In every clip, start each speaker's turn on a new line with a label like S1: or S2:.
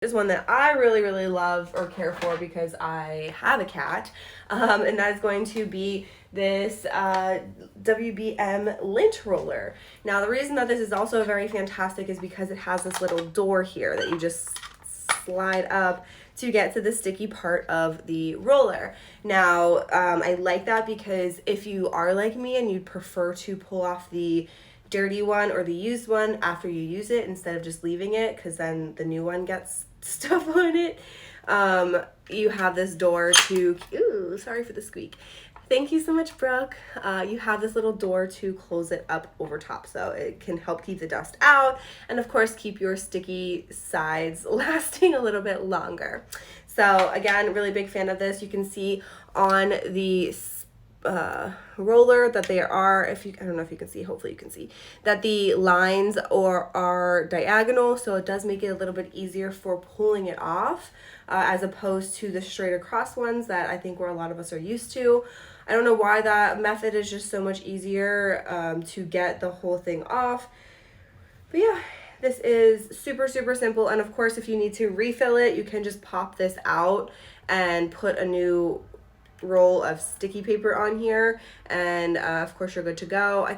S1: is one that I really, really love or care for because I have a cat, and that is going to be this WBM lint roller. Now, the reason that this is also very fantastic is because it has this little door here that you just slide up to get to the sticky part of the roller. Now, I like that because if you are like me and you prefer to pull off the dirty one or the used one after you use it instead of just leaving it, because then the new one gets stuff on it, you have this door to, ooh, sorry for the squeak. Thank you so much, Brooke. You have this little door to close it up over top, so it can help keep the dust out and of course keep your sticky sides lasting a little bit longer. So again, really big fan of this. You can see on the roller that they are, I don't know if you can see, hopefully you can see that the lines are diagonal, so it does make it a little bit easier for pulling it off, as opposed to the straight across ones that I think where a lot of us are used to. I don't know why that method is just so much easier to get the whole thing off, but yeah, this is super, super simple. And of course, if you need to refill it, you can just pop this out and put a new roll of sticky paper on here, and of course you're good to go.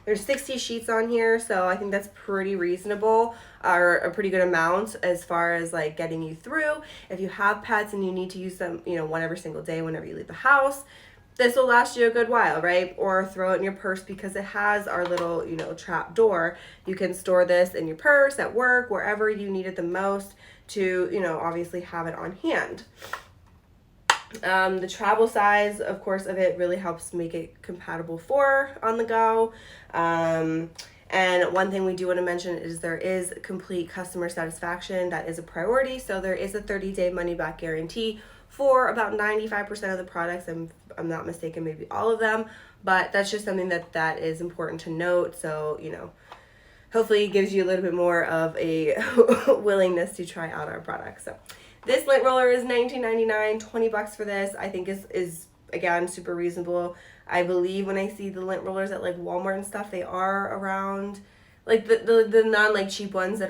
S1: There's 60 sheets on here, so I think that's pretty reasonable, or a pretty good amount as far as like getting you through. If you have pets and you need to use them, one every single day whenever you leave the house, this will last you a good while, right? Or throw it in your purse because it has our little, trap door. You can store this in your purse, at work, wherever you need it the most to, obviously have it on hand. The travel size, of course, of it really helps make it compatible for on the go. And one thing we do want to mention is there is complete customer satisfaction. That is a priority. So there is a 30-day money-back guarantee for about 95% of the products. I'm not mistaken, maybe all of them. But that's just something that is important to note. So, hopefully it gives you a little bit more of a willingness to try out our products. So this lint roller is $19.99, $20 for this. I think is again super reasonable. I believe when I see the lint rollers at like Walmart and stuff, they are around like the non like cheap ones that